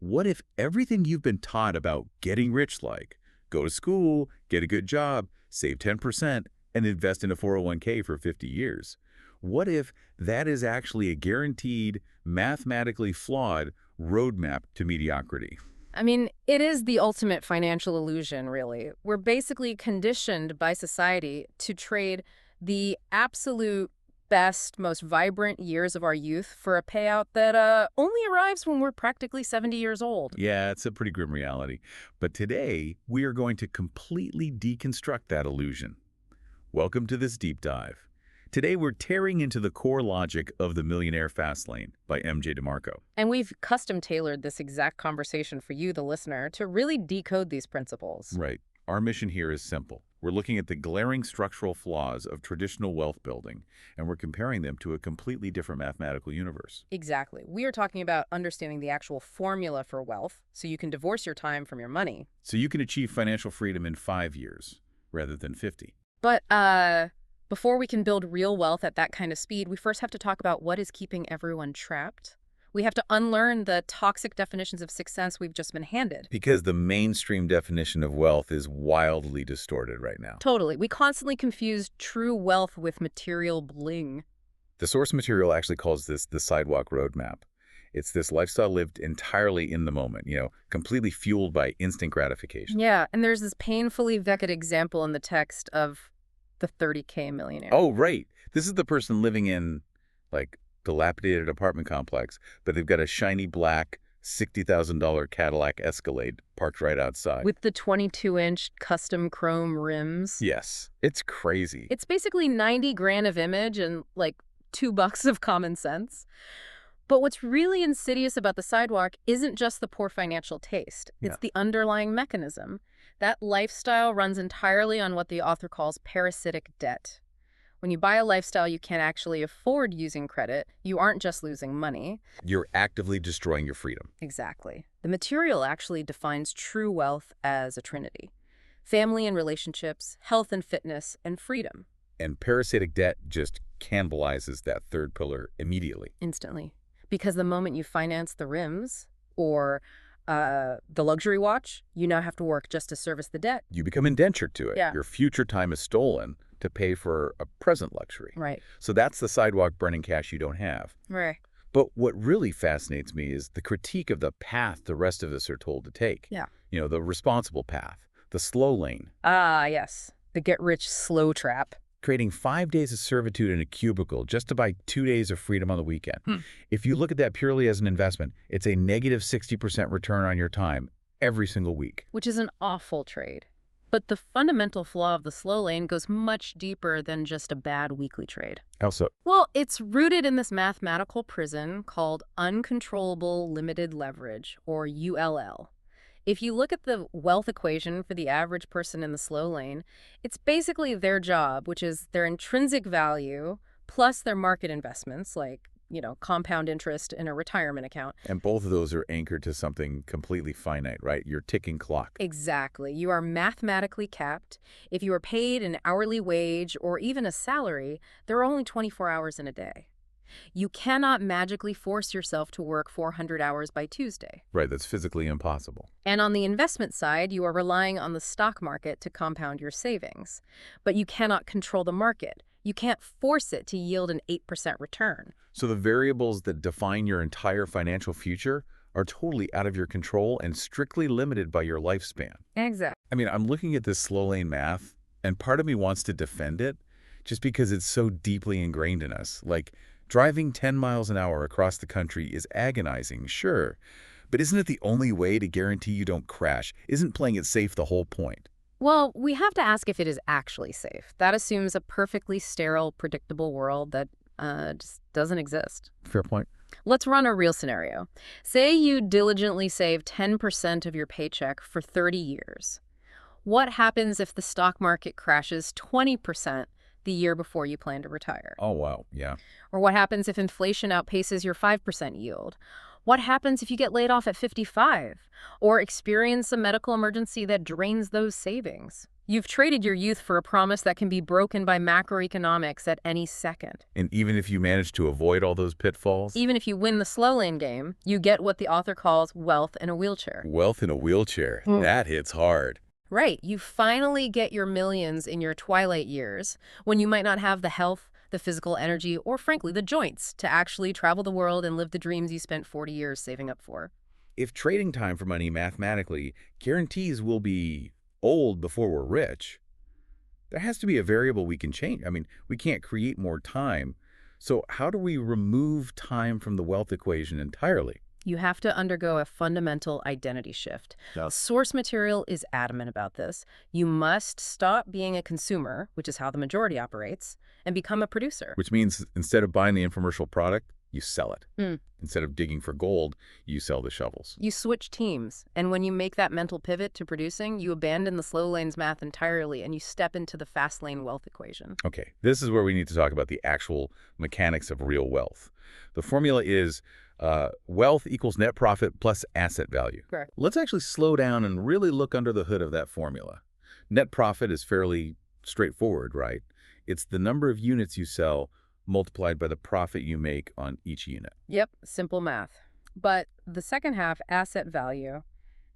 What if everything you've been taught about getting rich, like go to school, get a good job, save 10%, and invest in a 401k for 50 years? What if that is actually a guaranteed, mathematically flawed roadmap to mediocrity? I mean, it is the ultimate financial illusion, really. We're basically conditioned by society to trade the absolute best, most vibrant years of our youth for a payout that only arrives when we're practically 70 years old. Yeah, it's a pretty grim reality. But today, we are going to completely deconstruct that illusion. Welcome to this deep dive. Today, we're tearing into the core logic of the Millionaire Fastlane by MJ DeMarco. And we've custom-tailored this exact conversation for you, the listener, to really decode these principles. Right. Our mission here is simple. We're looking at the glaring structural flaws of traditional wealth building, and we're comparing them to a completely different mathematical universe. Exactly. We are talking about understanding the actual formula for wealth so you can divorce your time from your money. So you can achieve financial freedom in 5 years rather than 50. But, before we can build real wealth at that kind of speed, we first have to talk about what is keeping everyone trapped. We have to unlearn the toxic definitions of success we've just been handed. Because the mainstream definition of wealth is wildly distorted right now. Totally. We constantly confuse true wealth with material bling. The source material actually calls this the sidewalk roadmap. It's this lifestyle lived entirely in the moment, completely fueled by instant gratification. Yeah, and there's this painfully vected example in the text of the 30K millionaire. Oh, right. This is the person living in, like, dilapidated apartment complex, but they've got a shiny black $60,000 Cadillac Escalade parked right outside. With the 22-inch custom chrome rims. Yes. It's crazy. It's basically 90 grand of image and like $2 of common sense. But what's really insidious about the sidewalk isn't just the poor financial taste. It's the underlying mechanism. That lifestyle runs entirely on what the author calls parasitic debt. When you buy a lifestyle you can't actually afford using credit, you aren't just losing money. You're actively destroying your freedom. Exactly. The material actually defines true wealth as a trinity: family and relationships, health and fitness, and freedom. And parasitic debt just cannibalizes that third pillar immediately. Instantly. Because the moment you finance the rims or the luxury watch, you now have to work just to service the debt. You become indentured to it. Yeah. Your future time is stolen to pay for a present luxury. Right. So that's the sidewalk burning cash you don't have. Right. But what really fascinates me is the critique of the path the rest of us are told to take. Yeah. The responsible path, the slow lane. Ah, yes. The get-rich slow trap. Creating 5 days of servitude in a cubicle just to buy 2 days of freedom on the weekend. If you look at that purely as an investment, it's a negative 60% return on your time every single week. Which is an awful trade. But the fundamental flaw of the slow lane goes much deeper than just a bad weekly trade. How so? Well, it's rooted in this mathematical prison called uncontrollable limited leverage, or ULL. If you look at the wealth equation for the average person in the slow lane, it's basically their job, which is their intrinsic value plus their market investments, like, compound interest in a retirement account. And both of those are anchored to something completely finite, right? Your ticking clock. Exactly. You are mathematically capped. If you are paid an hourly wage or even a salary, there are only 24 hours in a day. You cannot magically force yourself to work 400 hours by Tuesday. Right, that's physically impossible. And on the investment side, you are relying on the stock market to compound your savings. But you cannot control the market. You can't force it to yield an 8% return. So the variables that define your entire financial future are totally out of your control and strictly limited by your lifespan. Exactly. I mean, I'm looking at this slow lane math, and part of me wants to defend it just because it's so deeply ingrained in us. Like, driving 10 miles an hour across the country is agonizing, sure. But isn't it the only way to guarantee you don't crash? Isn't playing it safe the whole point? Well, we have to ask if it is actually safe. That assumes a perfectly sterile, predictable world that just doesn't exist. Fair point. Let's run a real scenario. Say you diligently save 10% of your paycheck for 30 years. What happens if the stock market crashes 20% the year before you plan to retire? Oh, wow. Yeah. Or what happens if inflation outpaces your 5% yield? What happens if you get laid off at 55 or experience a medical emergency that drains those savings? You've traded your youth for a promise that can be broken by macroeconomics at any second. And even if you manage to avoid all those pitfalls? Even if you win the slow lane game, you get what the author calls wealth in a wheelchair. Wealth in a wheelchair. That hits hard. Right. You finally get your millions in your twilight years, when you might not have the health, the physical energy, or frankly, the joints to actually travel the world and live the dreams you spent 40 years saving up for. If trading time for money mathematically guarantees we'll be old before we're rich, there has to be a variable we can change. I mean, we can't create more time. So how do we remove time from the wealth equation entirely? You have to undergo a fundamental identity shift. Source material is adamant about this. You must stop being a consumer, which is how the majority operates, and become a producer. Which means instead of buying the infomercial product, you sell it. Instead of digging for gold, you sell the shovels. You switch teams, and when you make that mental pivot to producing, you abandon the slow lane's math entirely, and you step into the fast lane wealth equation. Okay, this is where we need to talk about the actual mechanics of real wealth. The formula is wealth equals net profit plus asset value. Correct. Let's actually slow down and really look under the hood of that formula. Net profit is fairly straightforward, right? It's the number of units you sell multiplied by the profit you make on each unit. Yep, simple math. But the second half, asset value,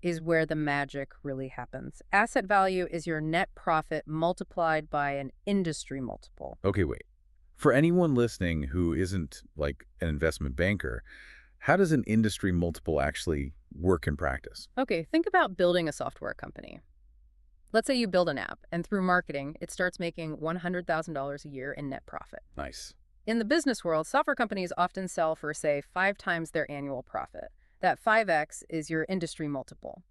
is where the magic really happens. Asset value is your net profit multiplied by an industry multiple. Okay, wait. For anyone listening who isn't like an investment banker, how does an industry multiple actually work in practice? Okay, think about building a software company. Let's say you build an app, and through marketing, it starts making $100,000 a year in net profit. Nice. In the business world, software companies often sell for, say, 5 times their annual profit. That 5x is your industry multiple.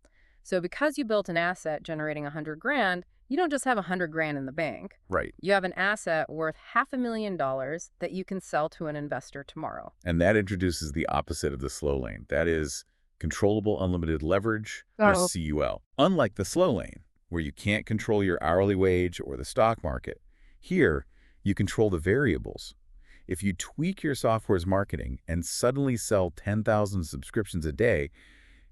So because you built an asset generating $100,000, you don't just have $100,000 in the bank. Right. You have an asset worth $500,000 that you can sell to an investor tomorrow. And that introduces the opposite of the slow lane. That is controllable unlimited leverage, or CUL. Unlike the slow lane, where you can't control your hourly wage or the stock market, here you control the variables. If you tweak your software's marketing and suddenly sell 10,000 subscriptions a day,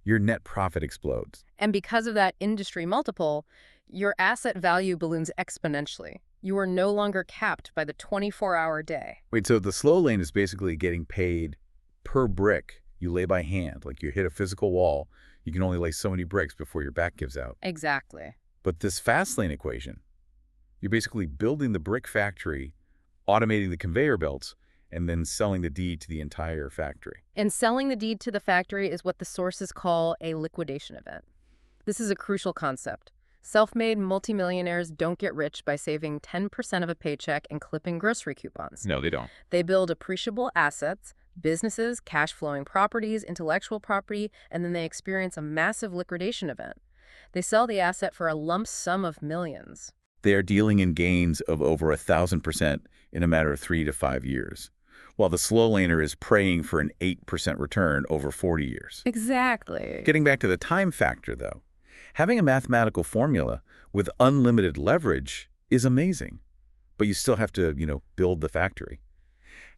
your net profit explodes. And because of that industry multiple, your asset value balloons exponentially. You are no longer capped by the 24-hour day. Wait, so the slow lane is basically getting paid per brick you lay by hand. Like you hit a physical wall, you can only lay so many bricks before your back gives out. Exactly. But this fast lane equation, you're basically building the brick factory, automating the conveyor belts, and then selling the deed to the entire factory. And selling the deed to the factory is what the sources call a liquidation event. This is a crucial concept. Self-made multimillionaires don't get rich by saving 10% of a paycheck and clipping grocery coupons. No, they don't. They build appreciable assets, businesses, cash-flowing properties, intellectual property, and then they experience a massive liquidation event. They sell the asset for a lump sum of millions. They are dealing in gains of over 1,000% in a matter of 3 to 5 years, while the slow laner is praying for an 8% return over 40 years. Exactly. Getting back to the time factor, though, having a mathematical formula with unlimited leverage is amazing, but you still have to, build the factory.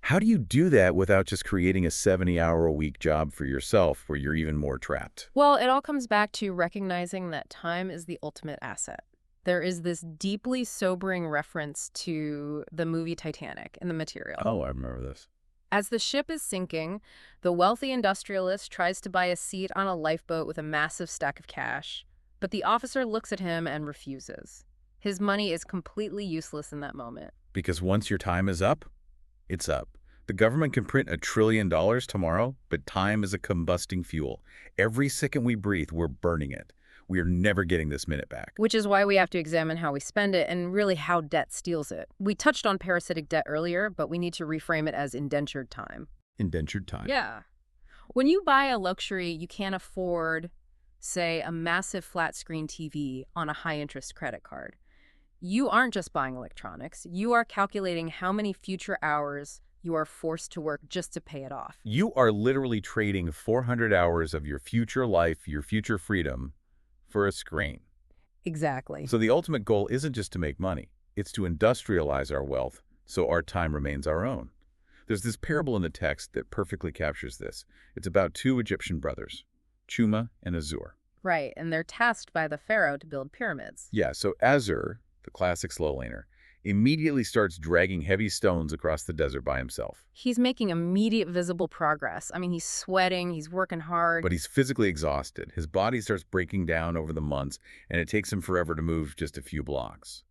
How do you do that without just creating a 70-hour-a-week job for yourself where you're even more trapped? Well, it all comes back to recognizing that time is the ultimate asset. There is this deeply sobering reference to the movie Titanic in the material. Oh, I remember this. As the ship is sinking, the wealthy industrialist tries to buy a seat on a lifeboat with a massive stack of cash, but the officer looks at him and refuses. His money is completely useless in that moment. Because once your time is up, it's up. The government can print $1 trillion tomorrow, but time is a combusting fuel. Every second we breathe, we're burning it. We are never getting this minute back. Which is why we have to examine how we spend it and really how debt steals it. We touched on parasitic debt earlier, but we need to reframe it as indentured time. Indentured time. Yeah. When you buy a luxury you can't afford, say, a massive flat-screen TV on a high-interest credit card, you aren't just buying electronics. You are calculating how many future hours you are forced to work just to pay it off. You are literally trading 400 hours of your future life, your future freedom, for a screen. Exactly. So the ultimate goal isn't just to make money. It's to industrialize our wealth so our time remains our own. There's this parable in the text that perfectly captures this. It's about 2 Egyptian brothers, Chuma and Azure. Right, and they're tasked by the pharaoh to build pyramids. Yeah, so Azure, the classic slowlaner, immediately starts dragging heavy stones across the desert by himself. He's making immediate visible progress. I mean, he's sweating, he's working hard. But he's physically exhausted. His body starts breaking down over the months, and it takes him forever to move just a few blocks.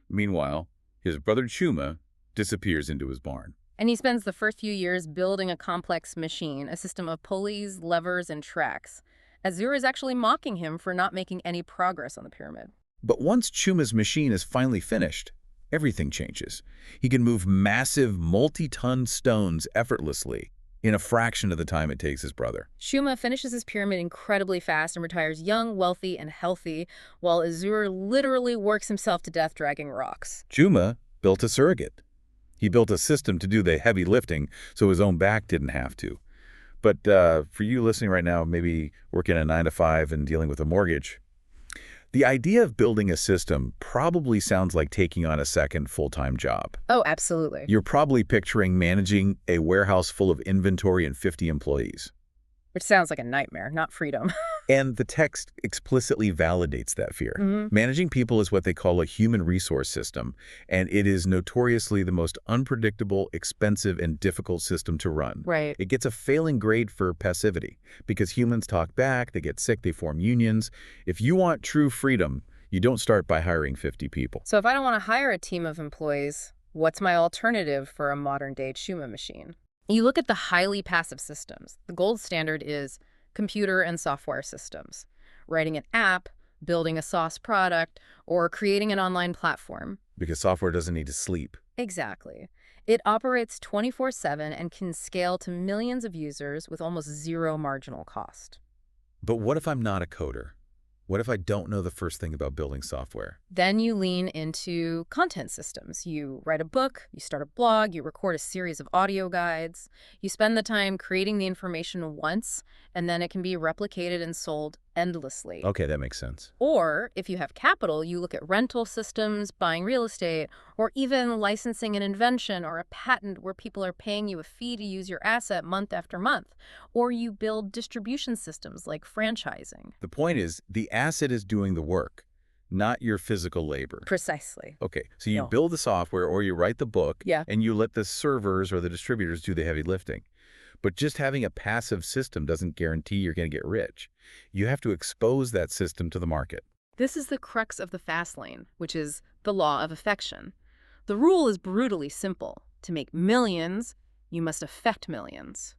Meanwhile, his brother Chuma disappears into his barn. And he spends the first few years building a complex machine, a system of pulleys, levers, and tracks. Azure is actually mocking him for not making any progress on the pyramid. But once Chuma's machine is finally finished, everything changes. He can move massive, multi-ton stones effortlessly in a fraction of the time it takes his brother. Chuma finishes his pyramid incredibly fast and retires young, wealthy, and healthy, while Azure literally works himself to death dragging rocks. Chuma built a surrogate. He built a system to do the heavy lifting so his own back didn't have to. But for you listening right now, maybe working a 9-to-5 and dealing with a mortgage, the idea of building a system probably sounds like taking on a second full-time job. Oh, absolutely. You're probably picturing managing a warehouse full of inventory and 50 employees. Which sounds like a nightmare, not freedom. And the text explicitly validates that fear. Managing people is what they call a human resource system, and it is notoriously the most unpredictable, expensive, and difficult system to run. Right. It gets a failing grade for passivity because humans talk back, they get sick, they form unions. If you want true freedom, you don't start by hiring 50 people. So if I don't want to hire a team of employees, what's my alternative for a modern-day Chuma machine? You look at the highly passive systems. The gold standard is computer and software systems. Writing an app, building a SaaS product, or creating an online platform. Because software doesn't need to sleep. Exactly. It operates 24/7 and can scale to millions of users with almost zero marginal cost. But what if I'm not a coder? What if I don't know the first thing about building software? Then you lean into content systems. You write a book, you start a blog, you record a series of audio guides. You spend the time creating the information once, and then it can be replicated and sold endlessly. Okay, that makes sense. Or if you have capital, you look at rental systems, buying real estate, or even licensing an invention or a patent where people are paying you a fee to use your asset month after month. Or you build distribution systems like franchising. The point is, the asset is doing the work, not your physical labor. Precisely. Okay, so you No. build the software or you write the book, Yeah. and you let the servers or the distributors do the heavy lifting. But just having a passive system doesn't guarantee you're going to get rich. You have to expose that system to the market. This is the crux of the Fastlane, which is the law of affection. The rule is brutally simple. To make millions, you must affect millions.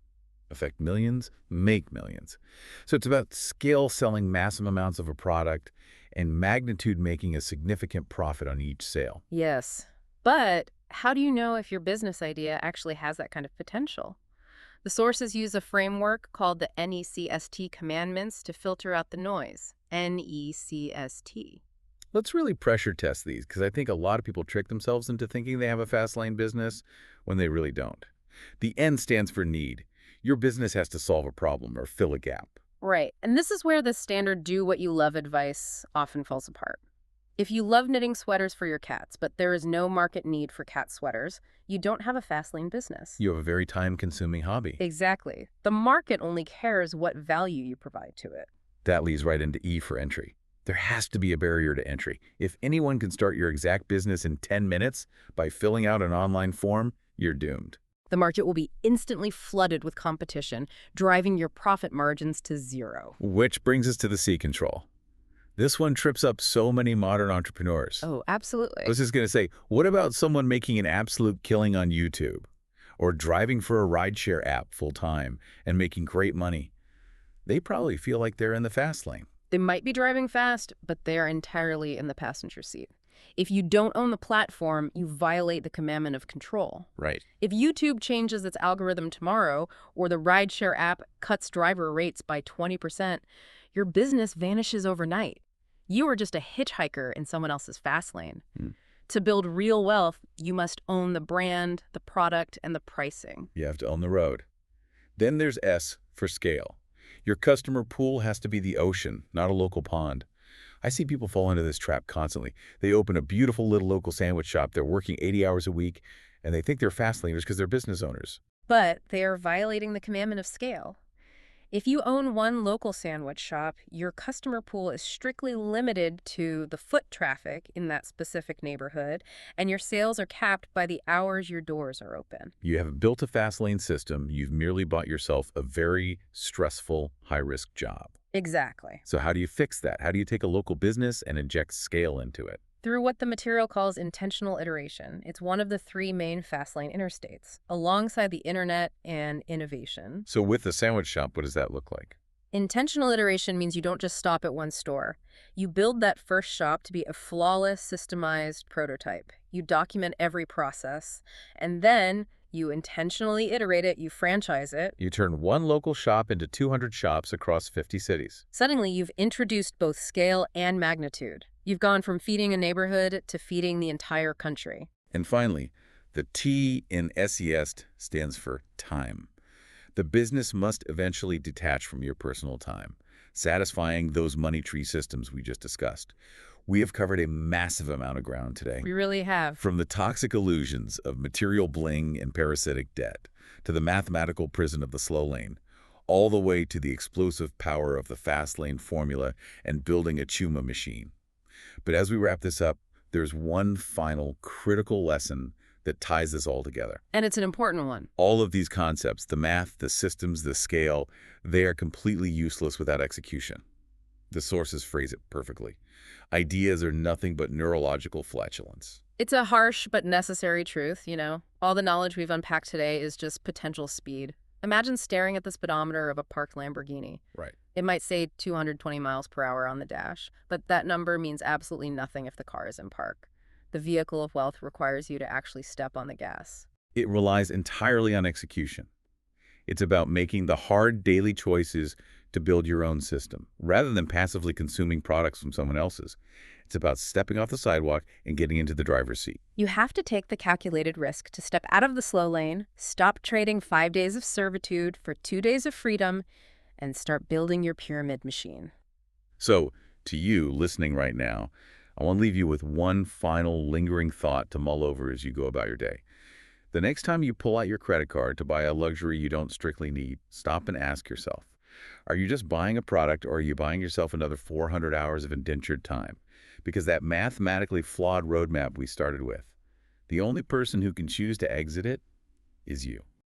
Affect millions, make millions. So it's about scale selling massive amounts of a product and magnitude making a significant profit on each sale. Yes, but how do you know if your business idea actually has that kind of potential? The sources use a framework called the NECST commandments to filter out the noise. NECST. Let's really pressure test these because I think a lot of people trick themselves into thinking they have a fast lane business when they really don't. The N stands for need. Your business has to solve a problem or fill a gap. Right, and this is where the standard do what you love advice often falls apart. If you love knitting sweaters for your cats, but there is no market need for cat sweaters, you don't have a fast lane business. You have a very time-consuming hobby. Exactly. The market only cares what value you provide to it. That leads right into E for entry. There has to be a barrier to entry. If anyone can start your exact business in 10 minutes by filling out an online form, you're doomed. The market will be instantly flooded with competition, driving your profit margins to zero. Which brings us to the C control. This one trips up so many modern entrepreneurs. Oh, absolutely. I was just going to say, what about someone making an absolute killing on YouTube or driving for a rideshare app full-time and making great money? They probably feel like they're in the fast lane. They might be driving fast, but they are entirely in the passenger seat. If you don't own the platform, you violate the commandment of control. Right. If YouTube changes its algorithm tomorrow, or the rideshare app cuts driver rates by 20%, your business vanishes overnight. You are just a hitchhiker in someone else's fast lane. To build real wealth, you must own the brand, the product, and the pricing. You have to own the road. Then there's S for scale. Your customer pool has to be the ocean, not a local pond. I see people fall into this trap constantly. They open a beautiful little local sandwich shop. They're working 80 hours a week, and they think they're fast laners because they're business owners. But they are violating the commandment of scale. If you own one local sandwich shop, your customer pool is strictly limited to the foot traffic in that specific neighborhood, and your sales are capped by the hours your doors are open. You have built a Fastlane system. You've merely bought yourself a very stressful, high-risk job. Exactly. So how do you fix that? How do you take a local business and inject scale into it? Through what the material calls intentional iteration. It's one of the three main Fastlane interstates, alongside the internet and innovation. So with the sandwich shop, what does that look like? Intentional iteration means you don't just stop at one store. You build that first shop to be a flawless, systemized prototype. You document every process, and then you intentionally iterate it, you franchise it. You turn one local shop into 200 shops across 50 cities. Suddenly, you've introduced both scale and magnitude. You've gone from feeding a neighborhood to feeding the entire country. And finally, the T in SES stands for time. The business must eventually detach from your personal time, satisfying those money tree systems we just discussed. We have covered a massive amount of ground today. We really have. From the toxic illusions of material bling and parasitic debt, to the mathematical prison of the Slowlane, all the way to the explosive power of the Fastlane formula and building a Chuma machine. But as we wrap this up, there's one final critical lesson that ties this all together. And it's an important one. All of these concepts, the math, the systems, the scale, they are completely useless without execution. The sources phrase it perfectly. Ideas are nothing but neurological flatulence. It's a harsh but necessary truth, you know. All the knowledge we've unpacked today is just potential speed. Imagine staring at the speedometer of a parked Lamborghini. Right. It might say 220 miles per hour on the dash, but that number means absolutely nothing if the car is in park. The vehicle of wealth requires you to actually step on the gas. It relies entirely on execution. It's about making the hard daily choices to build your own system, rather than passively consuming products from someone else's. It's about stepping off the sidewalk and getting into the driver's seat. You have to take the calculated risk to step out of the slow lane, stop trading 5 days of servitude for 2 days of freedom, and start building your pyramid machine. So, to you listening right now, I want to leave you with one final lingering thought to mull over as you go about your day. The next time you pull out your credit card to buy a luxury you don't strictly need, stop and ask yourself, are you just buying a product, or are you buying yourself another 400 hours of indentured time? Because that mathematically flawed roadmap we started with, the only person who can choose to exit it is you.